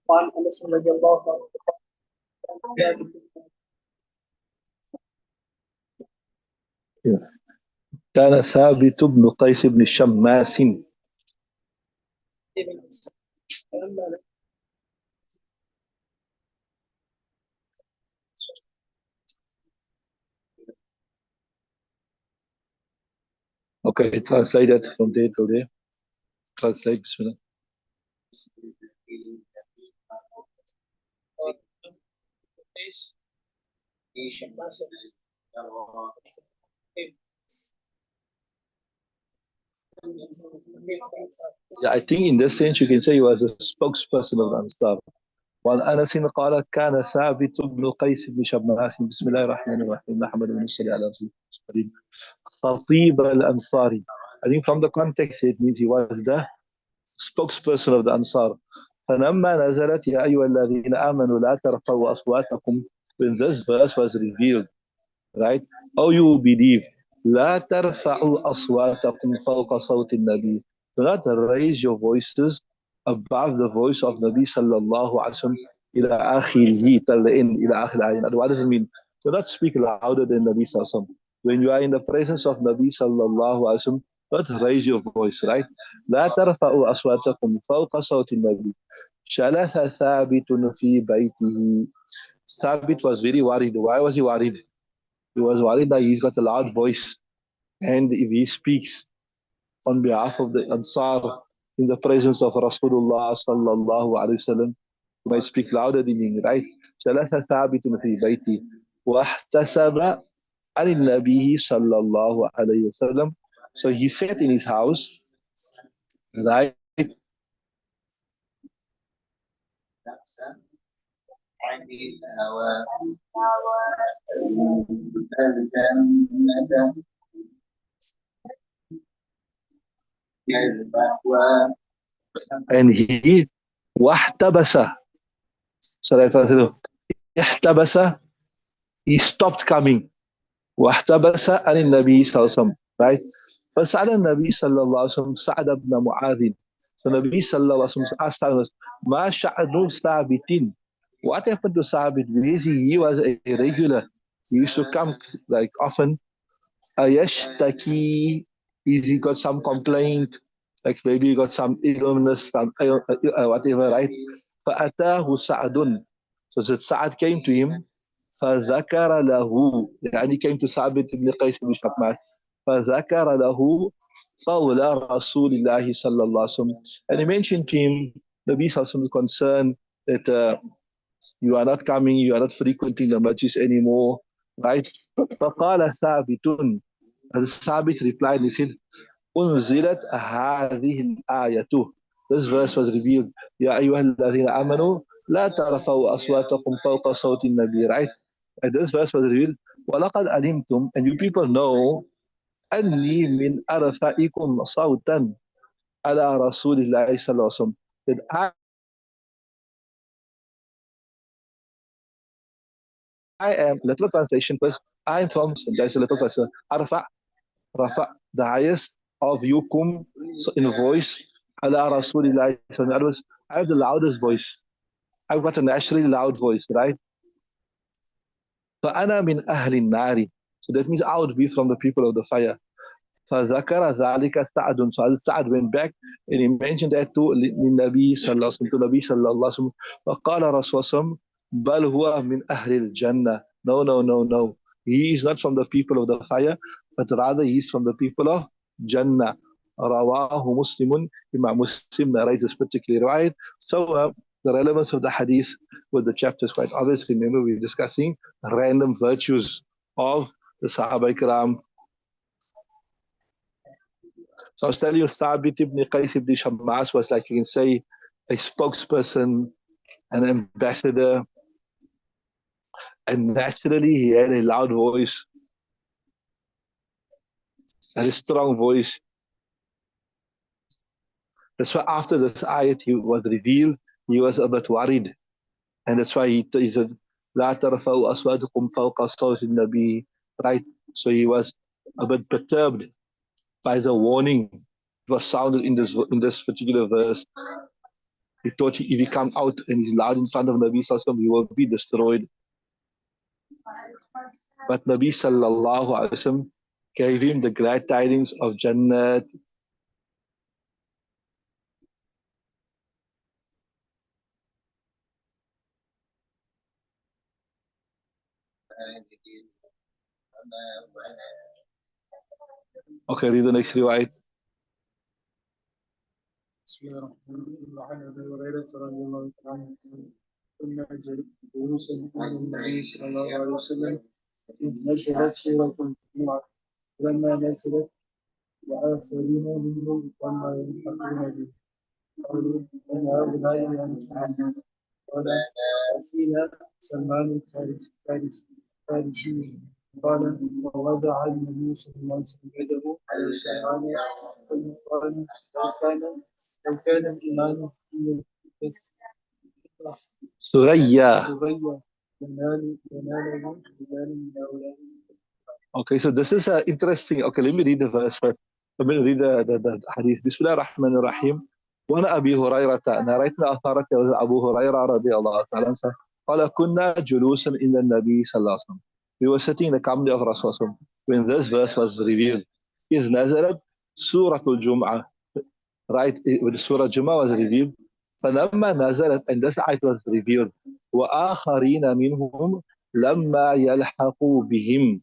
وعن انس رضي الله عنه كان ثابت بن قيس بن شماس. Okay, translate that from there to there. Translate, bismillah. Yeah, I think in this sense you can say he was a spokesperson of the Ansar. وعن أنس قال كان ثابت بن قيس بن شماس بسم الله الرحمن الرحيم نحمد ونصلي على رسول الله خطيب الأنصار. I think from the context it means he was the spokesperson of the Ansar. فلما نزلت يا أيها الذين آمنوا لا ترفعوا أصواتكم, when this verse was revealed, right? Oh, you believe, لا ترفعوا أصواتكم فوق صوت النبي. Do not raise your voices above the voice of Nabi sallallahu alaihi wasallam إلى آخره, till the end, إلى آخر الآية. What does it mean? Do not speak louder than Nabi sallallahu alaihi wasallam. When you are in the presence of Nabi sallallahu alaihi wasallam, don't raise your voice, right? لا ترفعوا أصواتكم فوق صوت النبي. شلث ثابت في بيته. Thabit was very worried. Why was he worried? He was worried that he's got a loud voice, and if he speaks on behalf of the Ansar in the presence of Rasulullah sallallahu alaihi wasallam, he might speak louder than him, right? جلس ثابت في بيته واحتسب عن النبي صلى الله عليه وسلم. So he sat in his house, right? عن الهوى الجنة and he واحتبس. احتبس, he stopped coming. واحتبس عن النبي صلى الله عليه وسلم, right? فسأل النبي صلى الله عليه وسلم سعد بن معاذ. So Nabi sallallahu alaihi wasallam asked us, ما شأن ثابت? What happened to Thabit? He was a regular. He used to come like often. Ayashtaki, is he got some complaint? Like maybe he got some illness, some whatever, right? فأتاه سعد. So Sa'ad came to him. فذكر له, يعني came to Thabit ibn Qais ibn Shakmas. فذكر له قول رسول الله صلى الله عليه وسلم. And he mentioned to him, Nabi sallallahu alaihi wasallam concern that you are not coming, you are not frequenting the masjid anymore, right? فقال ثابت. Thabit replied, he said, أنزلت هذه الآية. This verse was revealed. يا أيها الذين آمنوا لا ترفعوا أصواتكم فوق صوت النبي, right? And this verse was revealed. وَلَقَدْ عَلِمْتُمْ, and you people know, أَنِّي مِنْ أَرْفَئِكُمْ صَوْتًا على رسول الله صلى الله عليه وسلم. That I am, literal translation first, I am from, there's a literal translation, Arfa, Rafa, the highest of yukum, so in voice, ala Rasulillah. So in other words, I have the loudest voice. I've got a naturally loud voice, right? فَأَنَا مِنْ أَهْلِ النَّارِ. So that means I would be from the people of the fire. فَذَكَرَ ذَلِكَ سَعْدٌ. So Sa'd went back and he mentioned that to Nabi sallallahu alaihi wasallam, to Nabi sallallahu alaihi wasallam. وَقَالَ رَسُولُ بَلْ هُوَ مِنْ أَهْلِ الْجَنَّةِ. No, no, no, no. He is not from the people of the fire, but rather he is from the people of Jannah. Rawahu Muslimun. Imam Muslim narrates this particular right. So the relevance of the hadith with the chapter is quite obvious. Remember, we're discussing random virtues of the Sahaba Ikram. So I was telling you, Thabit ibn Qais ibn Shammas was, like you can say, a spokesperson, an ambassador, and naturally he had a loud voice, and a strong voice. That's why after this ayat was revealed, he was a bit worried. And that's why he said, لا ترفعوا أصواتكم فوق صوت النبي, right? So he was a bit perturbed by the warning that was sounded in this particular verse. He thought if he come out and he's loud in front of Nabi Sallallahu Alaihi Wasallam, he will be destroyed. But Nabi Sallallahu Alaihi Wasallam gave him the glad tidings of Jannat. Okay, read the next riwayat. بسم الله الرحمن الرحيم. عن ابي هريره رضي الله تعالى عنه كنا جلوسا عند النبي صلى الله عليه وسلم إذ نزلت سوره الجمعه لما نزلت واخرين منهم لما يلحقون به قالوا ان هؤلاء ينفعون قال وفينا سلمان الفارسي قال ووضع النبي صلى الله عليه وسلم يده على سلمان ثم قال لو كان الإيمان في Suraya. يناله رجال من هؤلاء. Okay, so this is interesting. Okay, let me read the verse first. Let me read the hadith. Bismillah ar-Rahman ar-Rahim. وأنا أبي هريرة نريتنا أثارت أبو هريرة رضي الله تعالى عنه قال كنا جلوسا عند النبي صلى الله عليه وسلم. We were sitting in the company of Rasulullah when this verse was revealed. إذ نزلت سورة الجمعة. Right, when the Surah Jum'ah was revealed. فلما نزلت, and this ayat was revealed. وآخرين منهم لما يلحقوا بهم.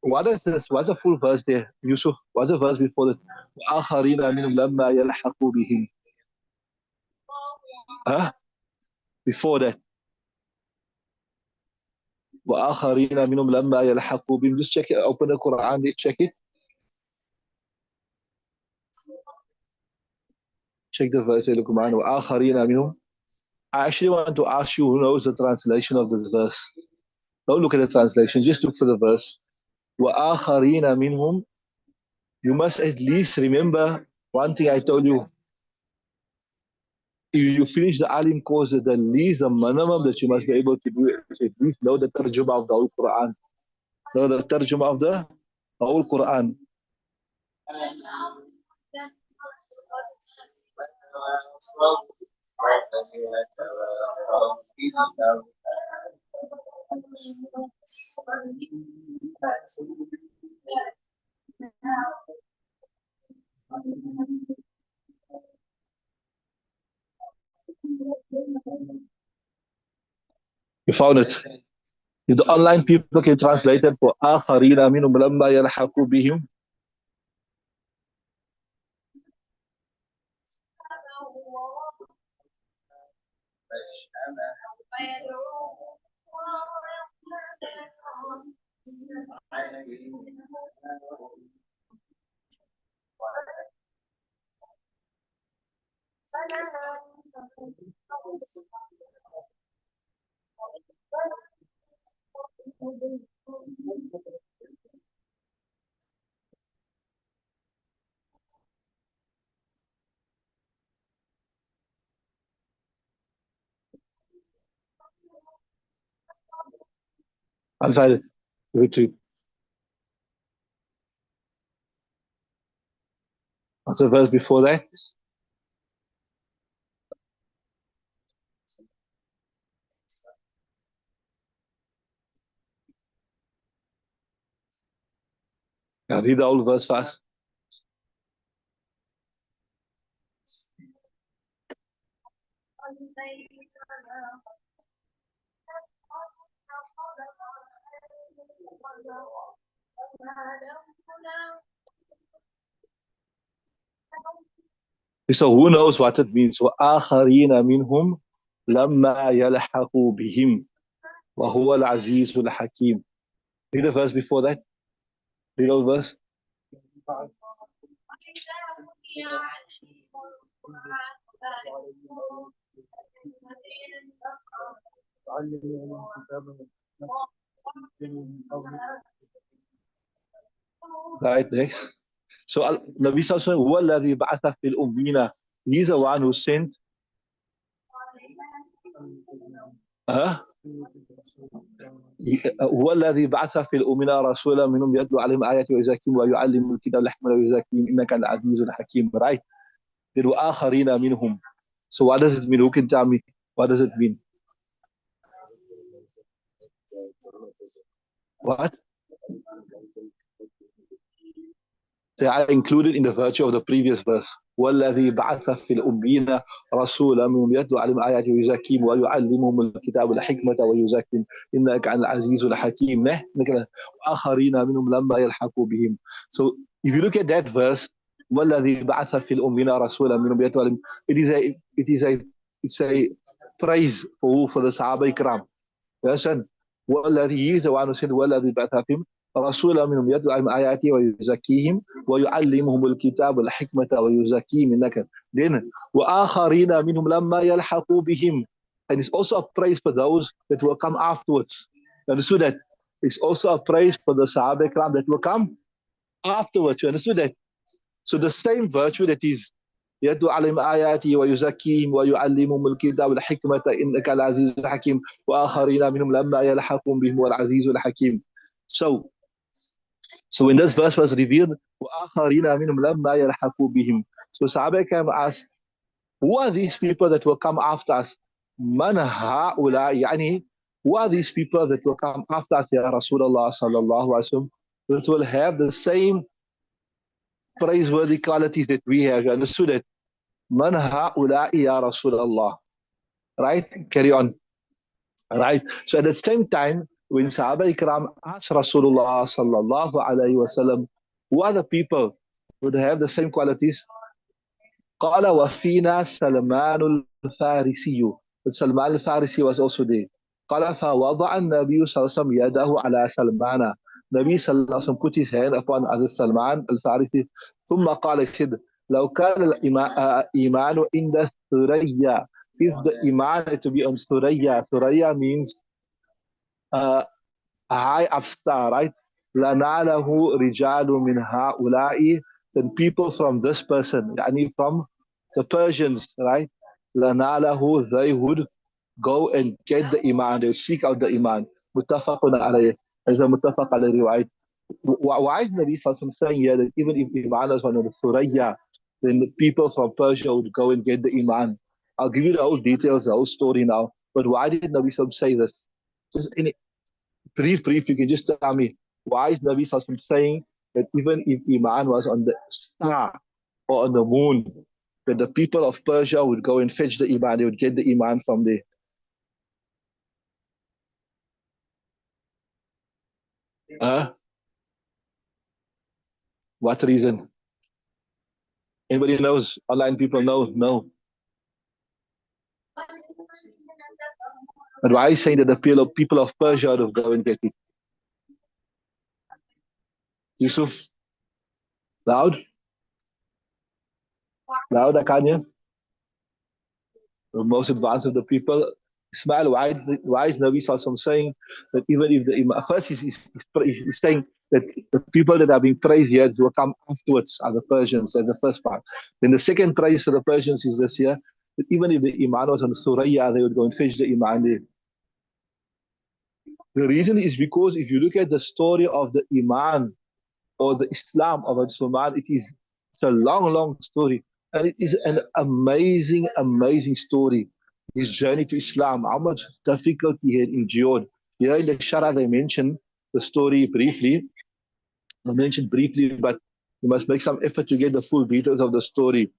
What is this? What's the full verse there, Yusuf? What's the verse before that? وآخرين منهم لما يلحقوا بهم. Huh? Before that. وآخرين منهم لما يلحقوا بهم. Just check it. Open the Quran. Check it. Check the verse. وآخرين منهم. I actually want to ask you who knows the translation of this verse. Don't look at the translation. Just look for the verse. وآخرين منهم. You must at least remember one thing I told you. If you finish the alim course, the least, the minimum that you must be able to do is at least know the tarjuma of the whole Quran. Know the tarjuma of the whole Quran. You found it. If the online people can translate it for آخرين منهم لما يلحقوا بهم. Inside it. Give it to you. What's the verse before that? Yeah, read the whole verse fast. So who knows what it means? وآخرين منهم لما يلحقوا بهم وهو العزيز الحكيم. Read the verse before that. Read the verse. Right, next. So Nabi Sallallahu Alaihi Wasallam هو الذي بعث في الأمين. He's the one who sent. هو الذي بعث في الأمين رسولا منهم يتلو عليهم آياته ويزكيهم ويعلمهم الكتاب والحكمة ويزكيهم إنك العزيز الحكيم. Right. There were آخرين منهم. So what does it mean? Who can tell me? What does it mean? What? They are included in the virtue of the previous verse. والذي بعث في الأميين رسولا منهم يتلو عليهم آياته ويزكيهم ويعلمهم الكتاب والحكمة ويزكيهم إنك عن العزيز الحكيم وآخرين منهم لما يلحقوا بهم. So if you look at that verse, والذي بعث في الأميين رسولا منهم يتلو عليهم, it's a praise for who? For the Sahaba Ikram. Listen, والذي, he is the one who said والذي بعث فيهم رسولا منهم يتلو عليهم آياته ويزكيهم ويعلمهم الكتاب والحكمة ويزكيهم إنك. Then وآخرين منهم لما يلحقوا بهم. And it's also a praise for those that will come afterwards. You understood that? It's also a praise for the Sahaba Ikram that will come afterwards. You understood that? So the same virtue that is يتلو عليهم آياته ويزكيهم ويعلمهم الكتاب والحكمة إنك العزيز الحكيم وآخرين منهم لما يلحقهم بهم والعزيز الحكيم. So when this verse was revealed, وآخرين منهم لما يلحقوا بهم. So Sahaba came asked, who are these people that will come after us? من هؤلاء يعني, who are these people that will come after us, Ya Rasulullah sallallahu alaihi wasallam, that will have the same praiseworthy qualities that we have? You understood it? Man ha'ula'i ya Rasulullah. Right? Carry on. Right? So at the same time, when Sahaba Ikram asked Rasulullah sallallahu alayhi wasallam, who are the people who have the same qualities? قال وفينا سلمان الفارسي. Salman al-Farisi was also there. قال فوضع النبي صلى الله عليه وسلم يده على سلمان. Nabi sallallahu alaihi wasallam put his hand upon Hazrat Salman al-Farisi. ثم قال, he said, لو كان الإيمان عند ثريا. If the iman had to be on Thuraya, Thuraya means a high up star, right? لَنَالَهُ رِجَالٌ مِنْ هَؤُلَاءِ. Then people from this person, yani from the Persians, right? لَنَالَهُ, they would go and get the iman, they would seek out the iman. مُتَّفَقٌ عَلَيْهِ. As a muttafaq alayhi, right? Why is Nabi Sallallahu Alaihi Wasallam saying here that even if iman is one of the Thuraya, then the people from Persia would go and get the iman? I'll give you the whole details, the whole story now. But why did Nabi Sallallahu Alaihi Wasallam say this? Just in brief, you can just tell me, why is Nabi Sallallahu Alaihi Wasallam saying that even if iman was on the star or on the moon, that the people of Persia would go and fetch the iman, they would get the iman from there? What reason? Anybody knows? Online people know? No. But why is saying that the people of Persia would go and get it? Yusuf? Loud? Loud, I can't hear. The most advanced of the people. Ismail, why is Nabi Sallallahu saying that even if the Imam, first he's saying that the people that are being praised here will come afterwards are the Persians, that's the first part. Then the second praise for the Persians is this here, that even if the Iman was on Suraya, they would go and fetch the Iman there. The reason is because if you look at the story of the Iman or the Islam of Salman, it's a long story. And it is an amazing story. His journey to Islam, how much difficulty he had endured. Here in the Shara, they mentioned the story briefly. I mentioned briefly, but you must make some effort to get the full details of the story.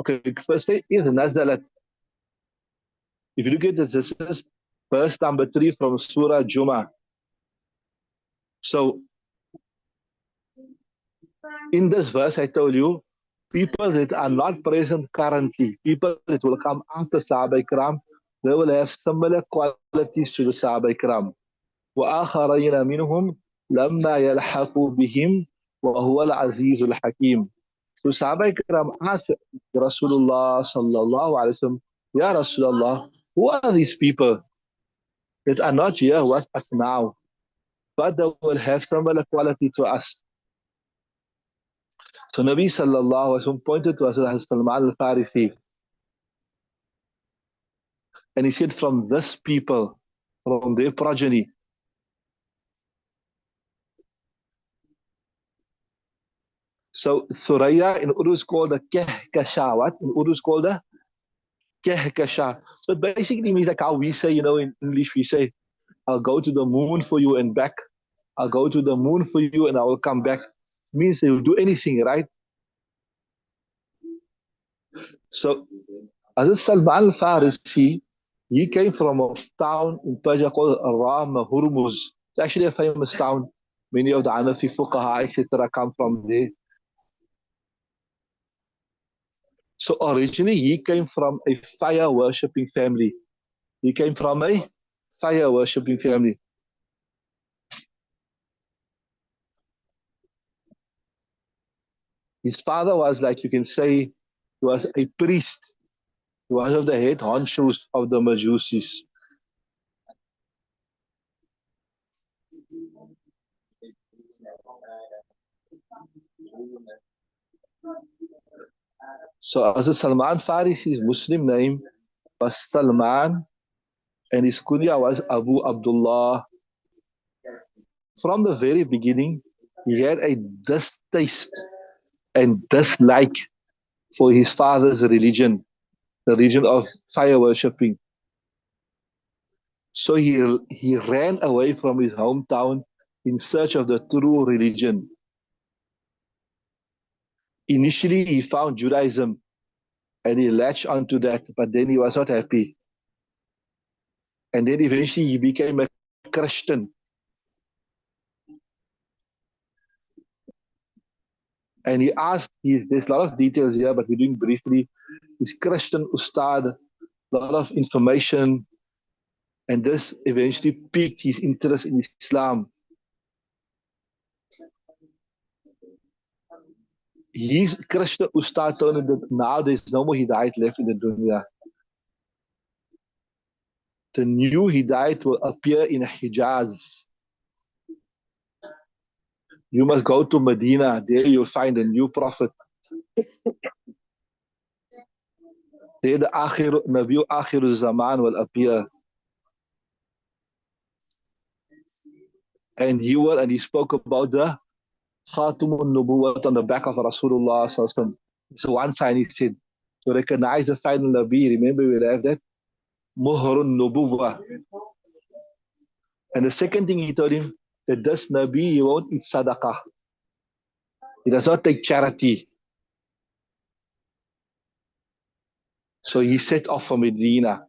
Okay, first say is Nazalat. If you look at this is verse number 3 from Surah Juma. So, in this verse, I told you, people that are not present currently, people that will come after Sahaba Ikram, they will have similar qualities to the Sahaba Ikram. وَآخَرَيْنَ مِنْهُمْ لَمَّا يَلْحَقُوا بِهِمْ وَهُوَ الْعَزِيزُ الْحَكِيمُ. So Sahaba Ikram asked Rasulullah sallallahu alaihi wasallam, Ya Rasulullah, who are these people that are not here with us now, but they will have similar quality to us? So Nabi sallallahu alaihi wasallam pointed to us as Salman al-Farisi, and he said, from this people, from their progeny. So Thuraya in Urdu is called the Kehkashawat. In Urdu is called the Kehkasha. So it basically means like how we say, in English, we say, I'll go to the moon for you and back. I'll go to the moon for you and I will come back. It means they will do anything, right? So, Hazrat Salman al-Farisi, he came from a town in Persia called Rama Hurmuz. It's actually a famous town. Many of the Hanafi fuqaha, etc., come from there. So originally, he came from a fire worshipping family. He came from a fire worshipping family. His father was, like you can say, he was a priest. He was of the head honchos of the Majusis. So as a Salman Farisi's Muslim name was Salman, and his kunya was Abu Abdullah. From the very beginning, he had a distaste and dislike for his father's religion, the religion of fire worshipping. So he ran away from his hometown in search of the true religion. Initially, he found Judaism and he latched onto that, but then he was not happy. And then eventually he became a Christian. And he asked, there's a lot of details here, but we're doing briefly. He's Christian Ustad, a lot of information, and this eventually piqued his interest in Islam. His Christian Ustad told him that now there's no more Hidayat left in the dunya. The new Hidayat will appear in Hijaz. You must go to Medina. There you'll find a new prophet. There the Nabi Akhir Zaman will appear. And he spoke about the Khatamun Nubuwwat on the back of Rasulullah. So one sign he said, to recognize the sign of Nabi, remember we'll have that Muhrun Nubuwwah. And the second thing he told him, that this Nabi, he won't eat sadaqah. He does not take charity. So he set off for Medina.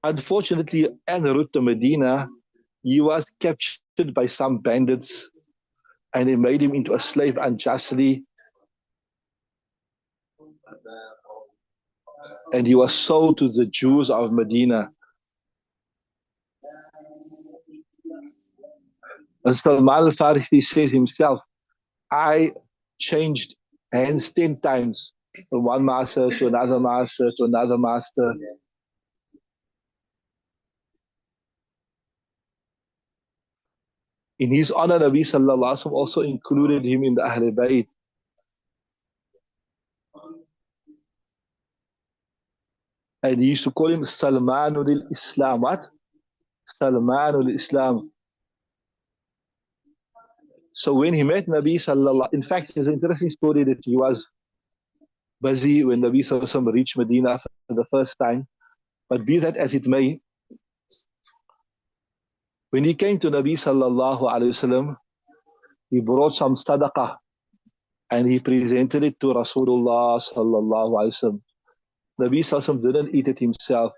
Unfortunately, en route to Medina, he was captured by some bandits and they made him into a slave unjustly. And he was sold to the Jews of Medina. As Salman al-Farisi says himself, I changed hands 10 times from one master to another master to another master. In his honor, Nabi Sallallahu Alaihi Wasallam also included him in the Ahl Bayt. And he used to call him Salmanul Islam. What? Salmanul Islam. So when he met Nabi Sallallahu, in fact, there's an interesting story that he was busy when Nabi Sallallahu Alaihi Wasallam reached Medina for the first time. But be that as it may, when he came to Nabi Sallallahu Alaihi Wasallam, he brought some sadaqah and he presented it to Rasulullah Sallallahu Alaihi Wasallam. Nabi Sallallahu Alaihi Wasallam didn't eat it himself.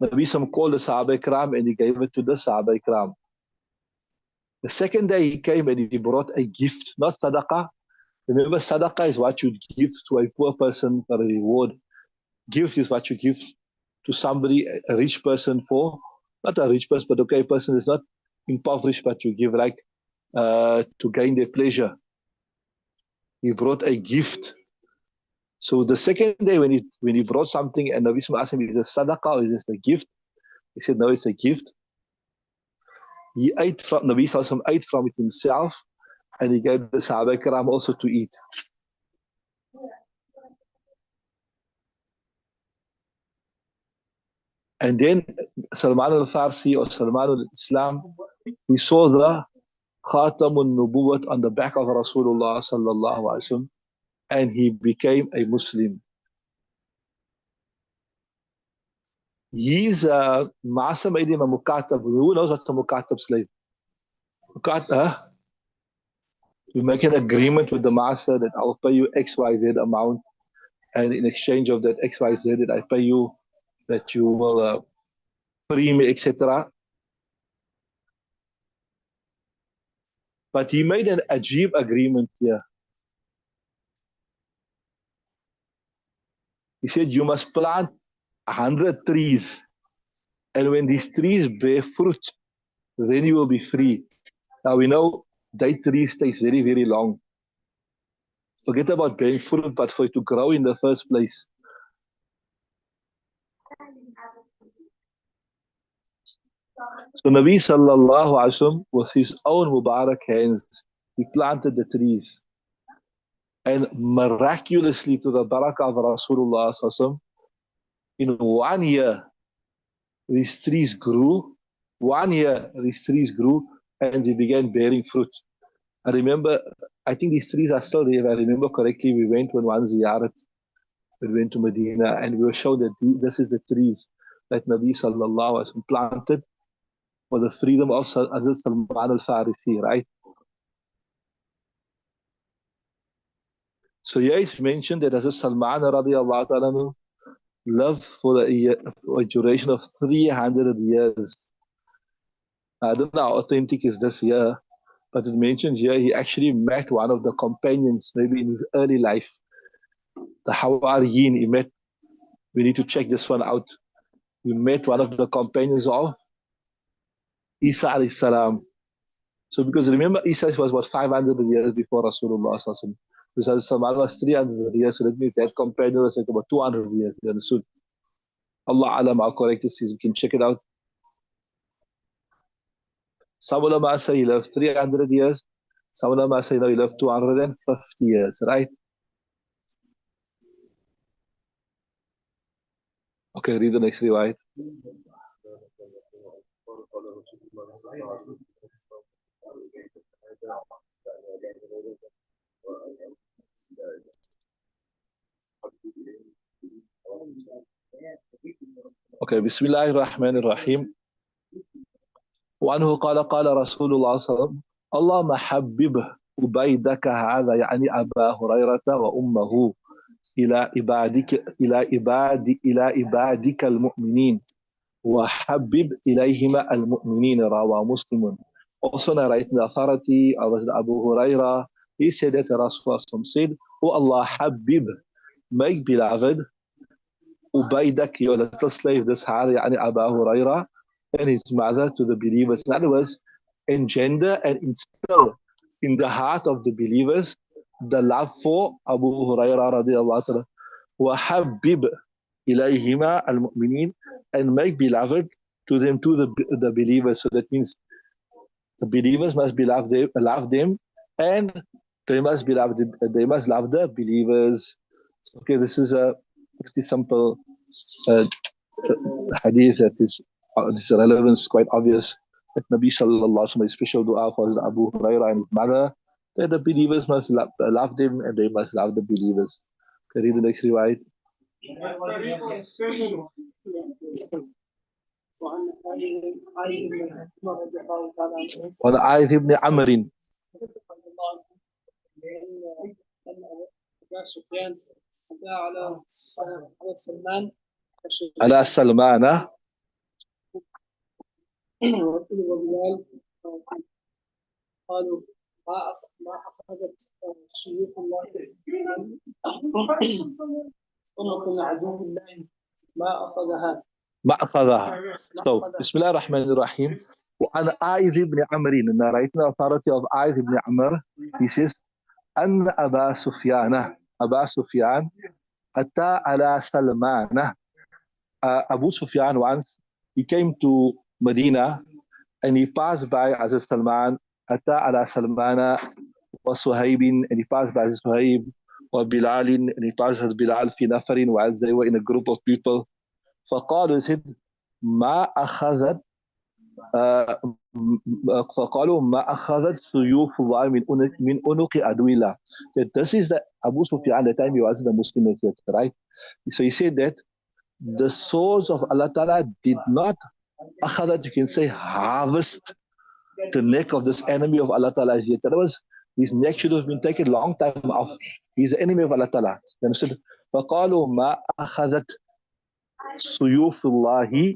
Nabi Sallallahu called the Sahaba Ikram and he gave it to the Sahaba Ikram. The second day he came and he brought a gift, not sadaqah. Remember, sadaqah is what you give to a poor person for a reward. Gift is what you give to somebody, a rich person for, not a rich person, but okay, a person is not impoverished, but you give like to gain their pleasure. He brought a gift. So the second day when he brought something and Nabi Sallallahu asked him, is it sadaqah or is this a gift? He said, no, it's a gift. He ate from, Nabi Sallallahu ate from it himself and he gave the Sahaba Kiram also to eat. And then Salman al-Farsi or Salman al-Islam, he saw the Khatamun Nubuwwat on the back of Rasulullah Sallallahu Alaihi Wasallam. and he became a Muslim. His master made him a mukatab. Who knows what's a mukatab slave? Mukatab, you make an agreement with the master that I'll pay you XYZ amount, and in exchange of that XYZ that I pay you, that you will free me, etc. But he made an ajib agreement here. He said, you must plant 100 trees, and when these trees bear fruit, then you will be free. Now we know date tree stays very, very long. Forget about bearing fruit, but for it to grow in the first place. So Nabi sallallahu alaihi wasallam, with his own Mubarak hands, he planted the trees. And miraculously, to the barakah of Rasulullah sallallahu alaihi wasallam, in 1 year, these trees grew. 1 year, these trees grew, and they began bearing fruit. I remember, I think these trees are still there. If I remember correctly, we went on one ziyarat. We went to Medina, and we were shown that this is the trees that Nabi sallallahu alaihi wasallam planted for the freedom of Hazrat Salman al-Farisi, right? So here it's mentioned that Hazrat Salman radiallahu ta'ala lived for a duration of 300 years. I don't know how authentic is this here, but it mentions here he actually met one of the companions, maybe in his early life, the Hawariyin. He met, we need to check this one out. He met one of the companions of Isa alayhi salam. So because remember, Isa was what, 500 years before Rasulullah sallallahu alaihi wasallam. Because Salman was 300 years, so that means that companion was like about 200 years. You understood? Allah alam, how correct this is. We can check it out. Some ulama say he lived 300 years. Some ulama say no, he lived 250 years, right? Okay, read the next riwayat. Okay, Bismillahir Rahmanir Rahim. وعنه قال قال رسول الله صلى الله عليه وسلم اللهم حبب عبيدك هذا يعني أبا هريرة وأمه إلى عبادك المؤمنين وحبب إليهما المؤمنين رواه مسلم. Also narrated in the authority of Abu Huraira, he said that Rasulullah said, "O Allah, Habib, make beloved Ubaidak, your little slave, this Hari, yani Abu Huraira, and his mother to the believers." In other words, engender and instill in the heart of the believers the love for Abu Huraira radiallahu ta'ala. وَحَبِّبْ إِلَيْهِمَا الْمُؤْمِنِينَ, and make beloved to them, to the believers. So that means the believers must love them, and they must love the believers. Okay, this is a pretty simple hadith that is this relevance is quite obvious. That Nabi sallallahu alaihi wasallam, special dua for Abu Huraira and his mother, that the believers must love them and they must love the believers. Can you read the next riwayat? وعن عايذ بن عمرو على سلمان قالوا ما أخذت شيوخ الله ونكون عدو الله ما أخذها. So, Bismillah ar-Rahman ar-Rahim. وعن عايذ بن عمرو, narrating the authority of عايذ بن عمرو, he says, أن أبا سفيان أتى على سلمان. Abu Sufyan once, he came to Medina and he passed by Aziz Salman. أتى على سلمان وصهيب, and he passed by Suhaib, وبلال, and he passed by Bilal في نفر, while they were in a group of people. فقالوا, he said, ما أخذت uh, فقالوا ما أخذت سيوف الله من عنق عدو الله. That this is the Abu Sufyan, the time he wasn't a Muslim yet, right? So he said that the swords of Allah Ta'ala did not, akhadat, you can say, harvest the neck of this enemy of Allah Ta'ala yet. That was, his neck should have been taken a long time off. He's the enemy of Allah Ta'ala. You understand? فقالوا ما أخذت سيوف الله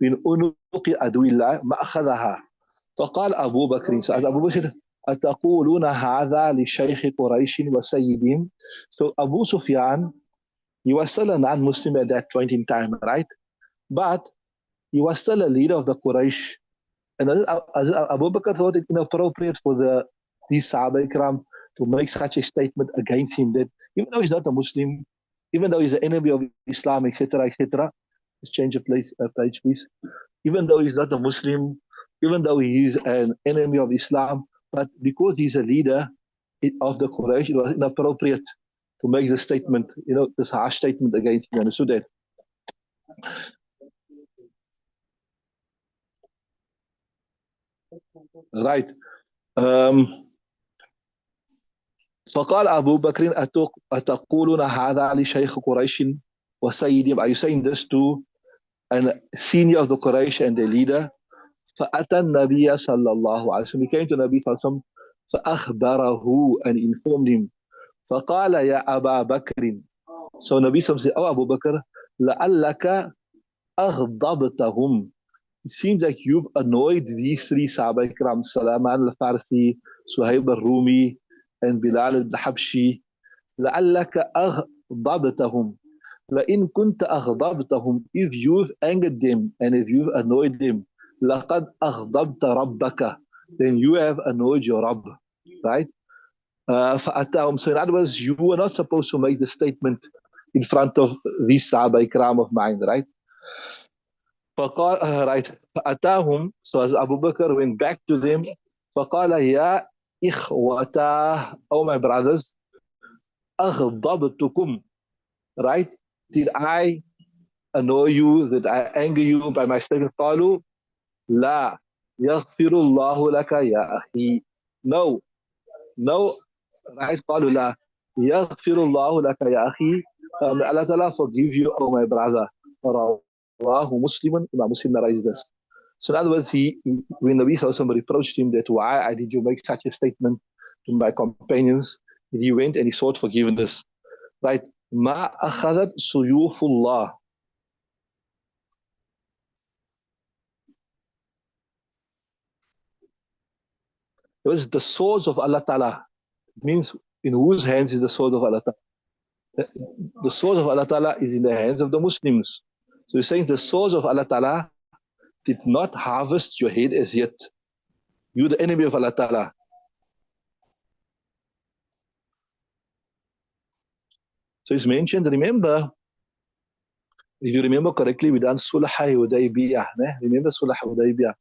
من عنق عدو الله ما أخذها. فقال أبو بكر, so Abu Bakr, أتقولون هذا لشيخ قريش وسيدهم. So Abu Sufyan, he was still a non-Muslim at that point in time, right? But he was still a leader of the Quraysh. And Abu Bakr thought it inappropriate for these Sahaba Ikram to make such a statement against him, that even though he's not a Muslim, even though he's an enemy of Islam, etc., etc., let's change of page, please. Even though he's not a Muslim, even though he is an enemy of Islam, but because he's a leader of the Quraysh, it was inappropriate to make this statement, this harsh statement against him. Understood that? Right. فقال أبو بكر أتقولون هذا لشيخ قريش وسيدهم. Are you saying this to a senior of the Quraysh and the leader? فأتى النبي صلى الله عليه وسلم. He came to Nabi صلى الله عليه وسلم فأخبره and informed him. فقال يا أبا بكر. So Nabi صلى الله عليه وسلم said, oh Abu Bakr, لعلك أغضبتهم. It seems like you've annoyed these three Sahaba Ikram, Salman al-Farsi, Suhaib al-Rumi, and Bilal al-Habshi. لعلك أغضبتهم. لئن كنت أغضبتهم, if you've angered them and if you've annoyed them, لقد أغضبت ربك, then you have annoyed your Rabb, right? فأتاهم. So in other words, you were not supposed to make the statement in front of these Sahaba Ikram of mine, right? فقال, right. فأتاهم. So as Abu Bakr went back to them, فقال يا إخوتا, oh my brothers, أغضبتكم, right? Did I annoy you? Did I anger you by my statement? قالوا لا يغفر الله لك يا أخي. No, no, right? قالوا لا يغفر الله لك يا أخي. Allah Ta'ala forgive you, oh my brother. رواه مسلم. Imam Muslim narrates this. So in other words, when Nabi Sallallahu Alaihi Wasallam reproached him that why did you make such a statement to my companions, he went and he sought forgiveness. Right? ما أخذت سيوف الله. It was the swords of Allah Ta'ala. It means in whose hands is the sword of Allah Ta'ala? The sword of Allah Ta'ala is in the hands of the Muslims. So he's saying the swords of Allah Ta'ala did not harvest your head as yet. You're the enemy of Allah Ta'ala. So it's mentioned, remember, if you remember correctly, we done Sulh Hudaybiyah. Remember Sulh Hudaybiyah?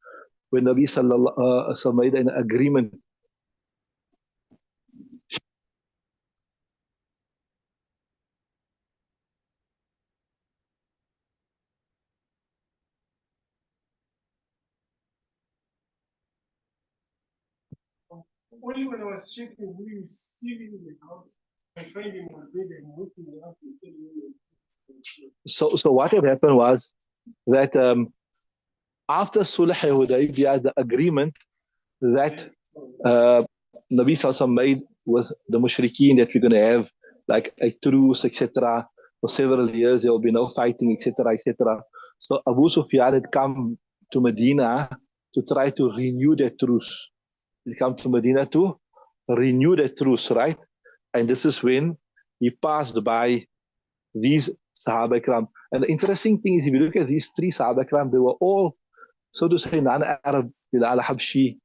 When Nabi Sallallahu Alaihi Wasallam made an agreement. Only when I was checking who is stealing the house, I find him on bed and looking up and telling me. So what had happened was that after Sulh Hudaybiyah, the agreement that Nabi Sallallahu made with the mushrikeen, that we're going to have like a truce, etc. For several years, there will be no fighting, etc., etc. So Abu Sufyan had come to Medina to try to renew that truce. He come to Medina to renew that truce, right? And this is when he passed by these Sahaba Ikram. And the interesting thing is, if you look at these three Sahaba Ikram, they were all, so to say, non-Arab. Bilal al-Habshi,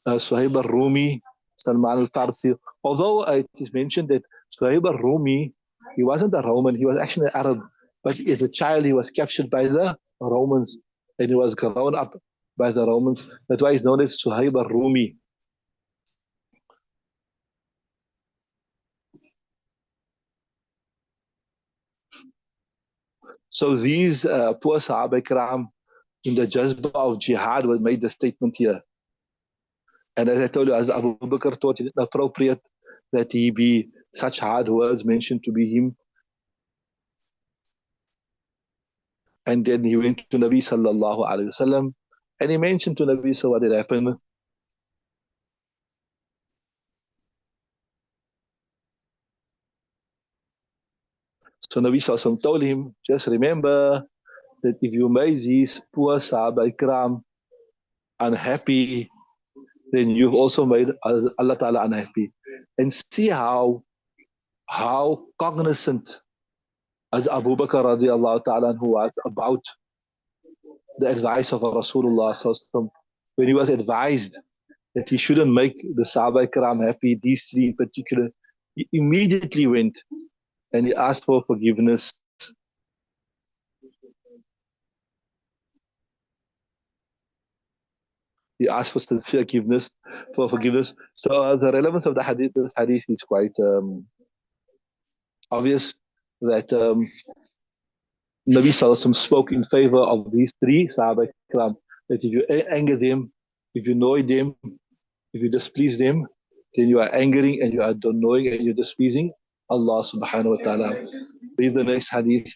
Suhaib al-Rumi, Salman al-Farsi. Although it is mentioned that Suhaib al-Rumi, he wasn't a Roman, he was actually an Arab. But as a child, he was captured by the Romans and he was grown up by the Romans. That's why he's known as Suhaib al-Rumi. So these poor Sahaba Ikram, in the jazba of jihad was made the statement here. And as I told you, as Abu Bakr thought it inappropriate that he be such hard words mentioned to be him. And then he went to Nabi sallallahu alayhi wasallam and he mentioned to Nabi, so what did happen? So Nabi sallallahu alayhi wasallam told him, just remember that if you make these poor Sahaba Ikram unhappy, then you've also made Allah Ta'ala unhappy. And see how cognizant as Abu Bakr radiallahu ta'ala who was about the advice of Rasulullah when he was advised that he shouldn't make the Sahaba Ikram happy, these three in particular, he immediately went and he asked for forgiveness. He asked for forgiveness. So the relevance of this hadith is quite obvious that Nabi Sallallahu spoke in favor of these three Sahaba Ikram, that if you anger them, if you annoy them, if you displease them, then you are angering and you are annoying and you're displeasing Allah subhanahu wa ta'ala. Read the next hadith.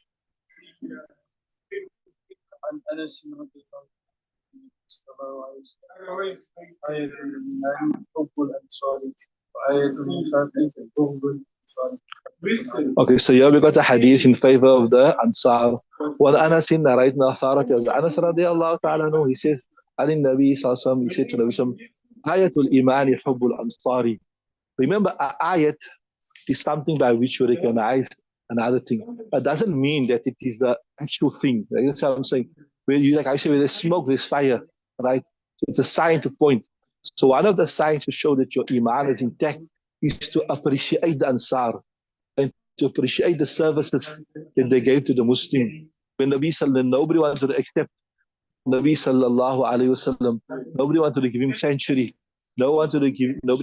Okay, so here we got a hadith in favor of the Ansar. When Anas narrated the authority of Anas radiallahu ta'ala anhu, he says, Ali Nabi sallallahu he said to Nabi sallallahu Ayatul Imani Hubbul Ansari. Remember, ayat is something by which you recognize another thing. It doesn't mean that it is the actual thing. That's what I'm saying. Where you, like I say, where there's smoke, there's fire, right? It's a sign to point. So one of the signs to show that your iman is intact is to appreciate the Ansar and to appreciate the services that they gave to the Muslim. When Nabi Sallallahu, nobody wanted to accept Nabi Sallallahu Alaihi Wasallam, nobody wanted to give him sanctuary. Nobody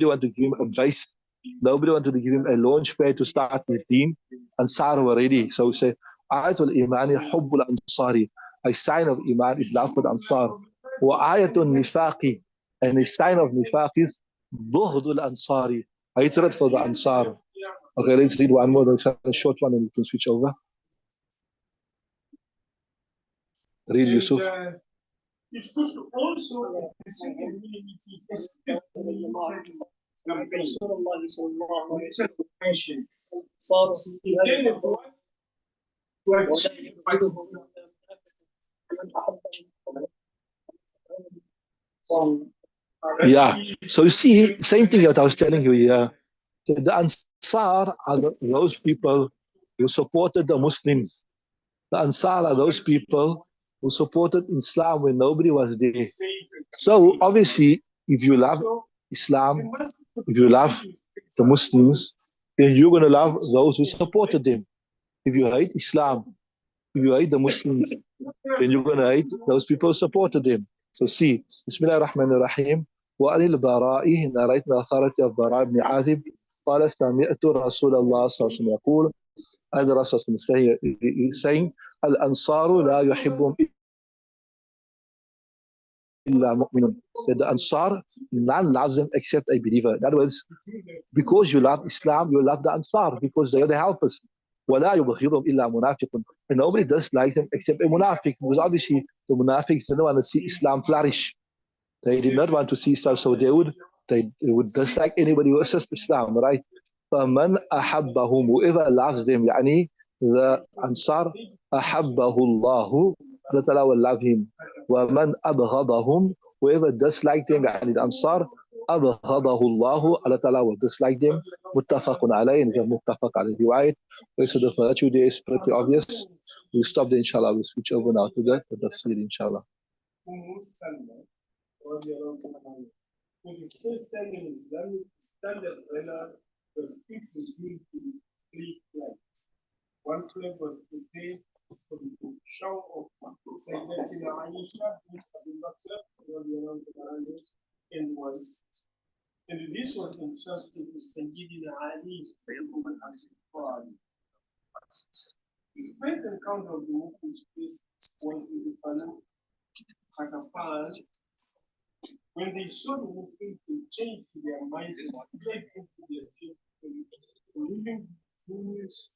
wanted to give him advice. Nobody wanted to give him a launch pad to start his deen. Ansar were ready. So we say, Ayatul Imani Hubbul Ansari. A sign of Iman is love for the Ansar. Wa Ayatul Nifaqi. And a sign of Nifaq is Buhdul Ansari. Hatred for the Ansar. Okay, let's read one more. That's a short one and we can switch over. Read Yusuf. It could also yeah, so you see, same thing that I was telling you here. The Ansar are those people who supported the Muslims. The Ansar are those people who supported Islam when nobody was there. So obviously, if you love Islam, if you love the Muslims, then you're going to love those who supported them. If you hate Islam, if you hate the Muslims, then you're going to hate those people who supported them. So see, Bismillah ar-Rahman ar-Rahim. وعن البراء نريتنا أثارة البراء بن عازب قال سمعت رسول الله صلى الله عليه وسلم يقول هذا الرسول صلى الله عليه وسلم saying الأنصار لا يحبهم إلا مؤمن. That the Ansar, none loves them except a believer. In other words, because you love Islam, you love the Ansar because they are the helpers. ولا يبغضهم إلا منافق. And nobody dislikes them except a munafiq, because obviously the munafiqs didn't want to see Islam flourish. They did not want to see Islam, so they would dislike anybody who assists Islam, right? فَمَنْ أَحَبَّهُمْ, whoever loves them, يعني the Ansar, أَحَبَّهُ اللَّهُ, Allah Ta'ala will love him. وَمَنْ أَبْغَضَهُم, whoever dislikes them, يعني the Ansar, أَبْغَضَهُ اللَّهُ, Allah Ta'ala will dislike them. متفق عليه, and متفق عليه riwayat. So the virtue there is pretty obvious. We'll stop there, inshallah. We'll switch over now to the tafsir, inshallah. For the first time in Islam, standard runner was fixed between three flags. One flag was prepared for the show of Sayyidatina Aisha, and this was entrusted to Sayyidina Ali. The first encounter of the Muslims was in the Palace Sakafal, when they saw the Muslims, they changed their minds and said to their children, living Jews,